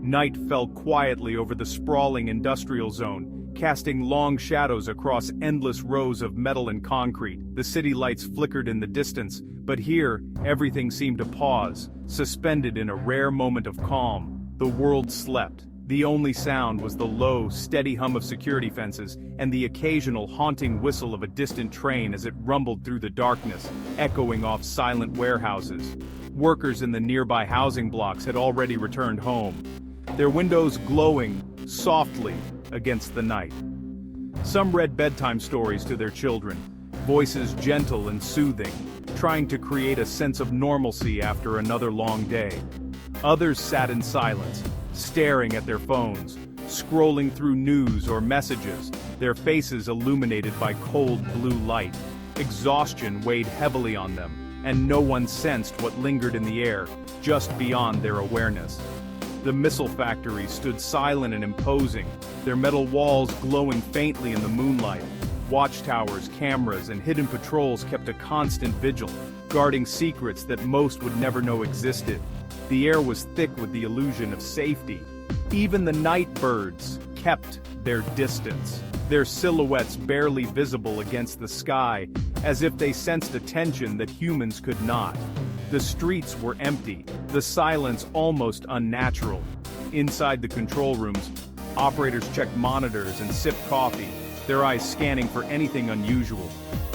Night fell quietly over the sprawling industrial zone, casting long shadows across endless rows of metal and concrete. The city lights flickered in the distance, but here, everything seemed to pause, suspended in a rare moment of calm. The world slept. The only sound was the low, steady hum of security fences and the occasional haunting whistle of a distant train as it rumbled through the darkness, echoing off silent warehouses. Workers in the nearby housing blocks had already returned home, their windows glowing softly against the night. Some read bedtime stories to their children, voices gentle and soothing, trying to create a sense of normalcy after another long day. Others sat in silence, staring at their phones, scrolling through news or messages, their faces illuminated by cold blue light. Exhaustion weighed heavily on them, and no one sensed what lingered in the air, just beyond their awareness. The missile factories stood silent and imposing, their metal walls glowing faintly in the moonlight. Watchtowers, cameras, and hidden patrols kept a constant vigil, guarding secrets that most would never know existed. The air was thick with the illusion of safety. Even the night birds kept their distance, their silhouettes barely visible against the sky, as if they sensed a tension that humans could not. The streets were empty, the silence almost unnatural. Inside the control rooms, operators checked monitors and sipped coffee, their eyes scanning for anything unusual.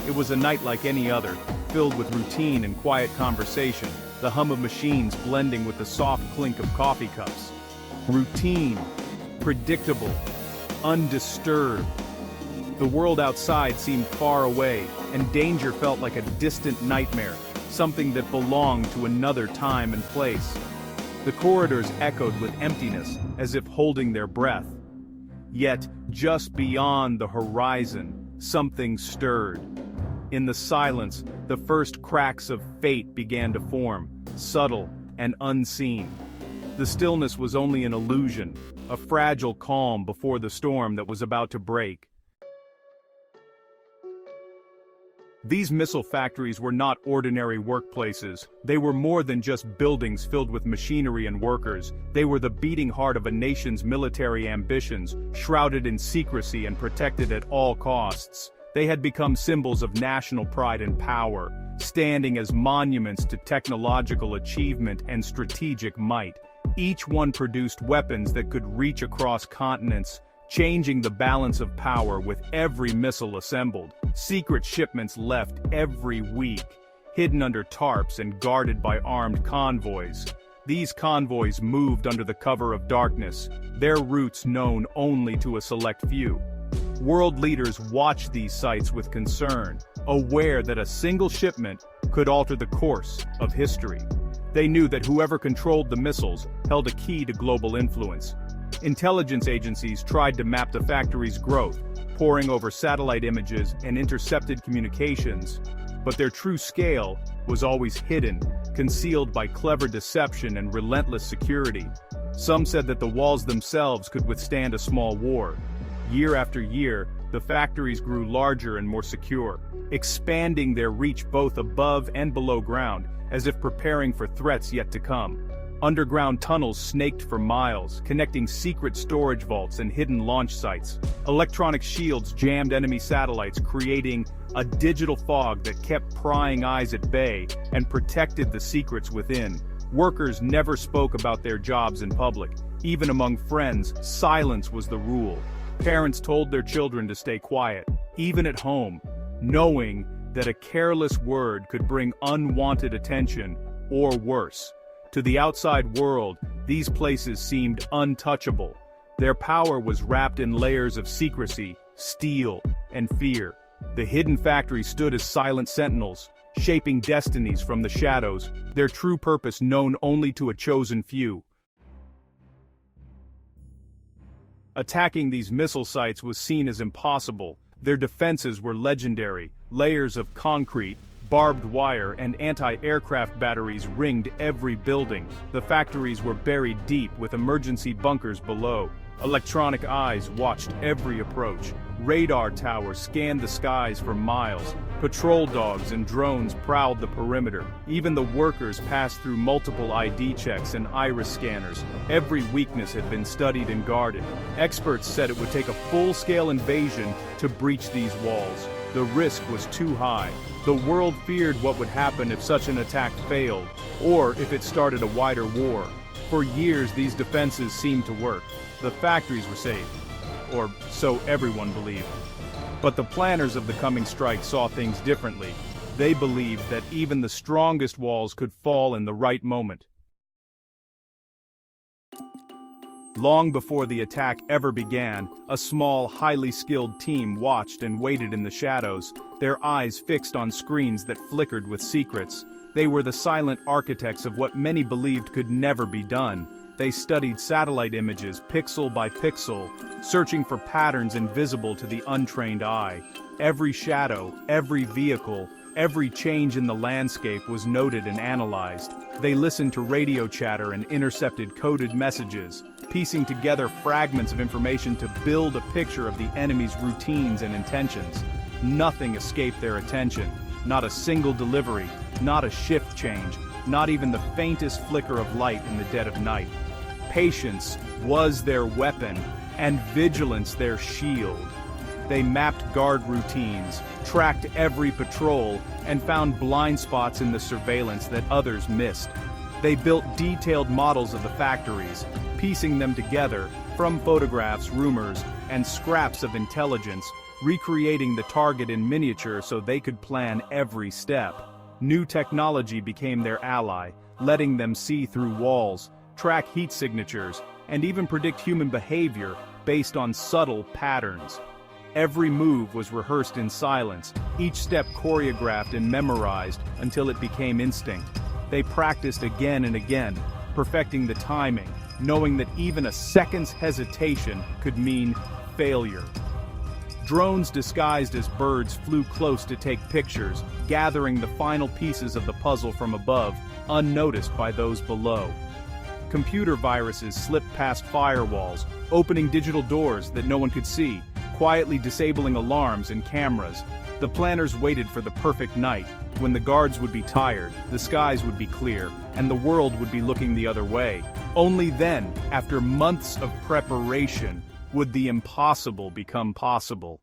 It was a night like any other, filled with routine and quiet conversation, the hum of machines blending with the soft clink of coffee cups. Routine, predictable, undisturbed. The world outside seemed far away, and danger felt like a distant nightmare, something that belonged to another time and place. The corridors echoed with emptiness, as if holding their breath. Yet, just beyond the horizon, something stirred. In the silence, the first cracks of fate began to form, subtle and unseen. The stillness was only an illusion, a fragile calm before the storm that was about to break. These missile factories were not ordinary workplaces. They were more than just buildings filled with machinery and workers. They were the beating heart of a nation's military ambitions, shrouded in secrecy and protected at all costs. They had become symbols of national pride and power, standing as monuments to technological achievement and strategic might. Each one produced weapons that could reach across continents, changing the balance of power with every missile assembled. Secret shipments left every week, hidden under tarps and guarded by armed convoys. These convoys moved under the cover of darkness, their routes known only to a select few. World leaders watched these sites with concern, aware that a single shipment could alter the course of history. They knew that whoever controlled the missiles held a key to global influence. Intelligence agencies tried to map the factory's growth, poring over satellite images and intercepted communications, but their true scale was always hidden, concealed by clever deception and relentless security. Some said that the walls themselves could withstand a small war. Year after year, the factories grew larger and more secure, expanding their reach both above and below ground, as if preparing for threats yet to come. Underground tunnels snaked for miles, connecting secret storage vaults and hidden launch sites. Electronic shields jammed enemy satellites, creating a digital fog that kept prying eyes at bay and protected the secrets within. Workers never spoke about their jobs in public. Even among friends, silence was the rule. Parents told their children to stay quiet, even at home, knowing that a careless word could bring unwanted attention, or worse. To the outside world, these places seemed untouchable. Their power was wrapped in layers of secrecy, steel, and fear. The hidden factories stood as silent sentinels, shaping destinies from the shadows, their true purpose known only to a chosen few. Attacking these missile sites was seen as impossible. Their defenses were legendary, layers of concrete, barbed wire, and anti-aircraft batteries ringed every building. The factories were buried deep with emergency bunkers below. Electronic eyes watched every approach, Radar towers scanned the skies for miles. Patrol dogs and drones prowled the perimeter. Even the workers passed through multiple ID checks and iris scanners. Every weakness had been studied and guarded. Experts said it would take a full-scale invasion to breach these walls. The risk was too high. The world feared what would happen if such an attack failed, or if it started a wider war. For years, these defenses seemed to work. The factories were safe, or so everyone believed. But the planners of the coming strike saw things differently. They believed that even the strongest walls could fall in the right moment. Long before the attack ever began, a small, highly skilled team watched and waited in the shadows, their eyes fixed on screens that flickered with secrets. They were the silent architects of what many believed could never be done. They studied satellite images pixel by pixel, searching for patterns invisible to the untrained eye. Every shadow, every vehicle, every change in the landscape was noted and analyzed. They listened to radio chatter and intercepted coded messages, piecing together fragments of information to build a picture of the enemy's routines and intentions. Nothing escaped their attention. Not a single delivery, not a shift change, not even the faintest flicker of light in the dead of night. Patience was their weapon, and vigilance their shield. They mapped guard routines, tracked every patrol, and found blind spots in the surveillance that others missed. They built detailed models of the factories, piecing them together from photographs, rumors, and scraps of intelligence, recreating the target in miniature so they could plan every step. New technology became their ally, letting them see through walls, track heat signatures, and even predict human behavior based on subtle patterns. Every move was rehearsed in silence, each step choreographed and memorized until it became instinct. They practiced again and again, perfecting the timing, knowing that even a second's hesitation could mean failure. Drones disguised as birds flew close to take pictures, gathering the final pieces of the puzzle from above, unnoticed by those below. Computer viruses slipped past firewalls, opening digital doors that no one could see, quietly disabling alarms and cameras. The planners waited for the perfect night, when the guards would be tired, the skies would be clear, and the world would be looking the other way. Only then, after months of preparation, would the impossible become possible.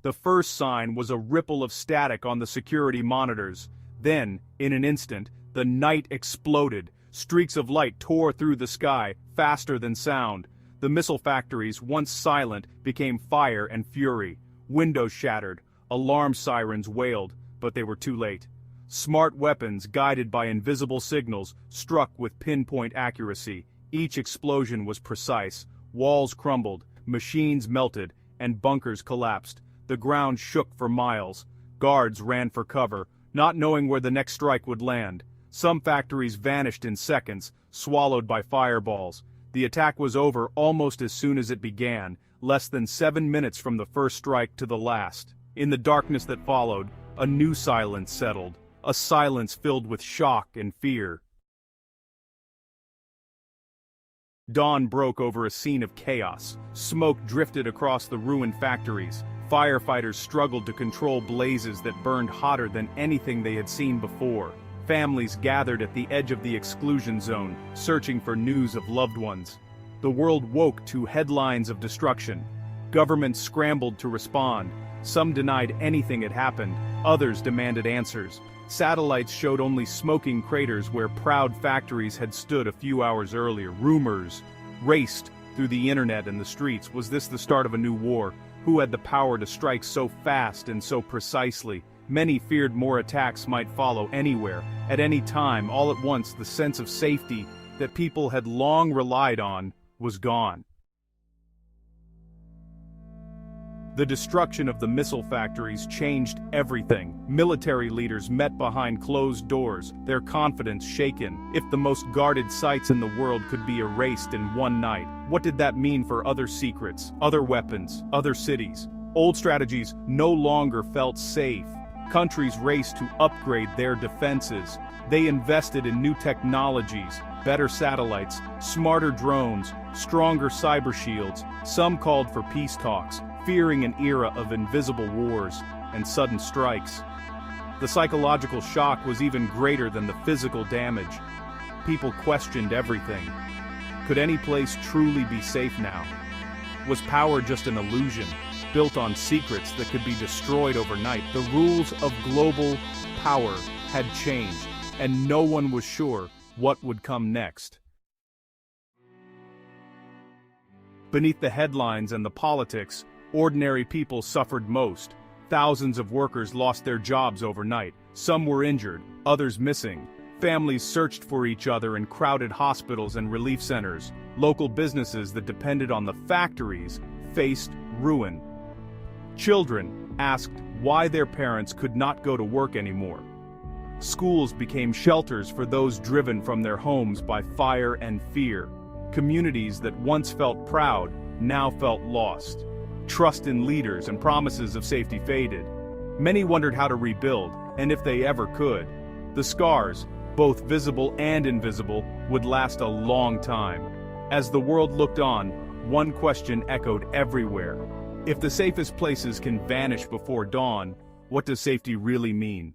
The first sign was a ripple of static on the security monitors. Then, in an instant, the night exploded. Streaks of light tore through the sky, faster than sound. The missile factories, once silent, became fire and fury. Windows shattered, alarm sirens wailed, but they were too late. Smart weapons, guided by invisible signals, struck with pinpoint accuracy. Each explosion was precise. Walls crumbled, machines melted, and bunkers collapsed. The ground shook for miles. Guards ran for cover, not knowing where the next strike would land. Some factories vanished in seconds, swallowed by fireballs. The attack was over almost as soon as it began, less than 7 minutes from the first strike to the last. In the darkness that followed, a new silence settled, a silence filled with shock and fear. Dawn broke over a scene of chaos. Smoke drifted across the ruined factories. Firefighters struggled to control blazes that burned hotter than anything they had seen before. Families gathered at the edge of the exclusion zone, searching for news of loved ones. The world woke to headlines of destruction. Governments scrambled to respond. Some denied anything had happened, others demanded answers. Satellites showed only smoking craters where proud factories had stood a few hours earlier. Rumors raced through the internet and the streets. Was this the start of a new war? Who had the power to strike so fast and so precisely? Many feared more attacks might follow anywhere, at any time. All at once, the sense of safety that people had long relied on was gone. The destruction of the missile factories changed everything. Military leaders met behind closed doors, their confidence shaken. If the most guarded sites in the world could be erased in one night, what did that mean for other secrets, other weapons, other cities? Old strategies no longer felt safe. Countries raced to upgrade their defenses. They invested in new technologies, better satellites, smarter drones, stronger cyber shields. Some called for peace talks, fearing an era of invisible wars and sudden strikes. The psychological shock was even greater than the physical damage. People questioned everything. Could any place truly be safe now? Was power just an illusion, built on secrets that could be destroyed overnight? The rules of global power had changed, and no one was sure what would come next. Beneath the headlines and the politics, ordinary people suffered most. Thousands of workers lost their jobs overnight. Some were injured, others missing. Families searched for each other in crowded hospitals and relief centers. Local businesses that depended on the factories faced ruin. Children asked why their parents could not go to work anymore. Schools became shelters for those driven from their homes by fire and fear. Communities that once felt proud now felt lost. Trust in leaders and promises of safety faded. Many wondered how to rebuild, and if they ever could. The scars, both visible and invisible, would last a long time. As the world looked on, one question echoed everywhere. If the safest places can vanish before dawn, what does safety really mean?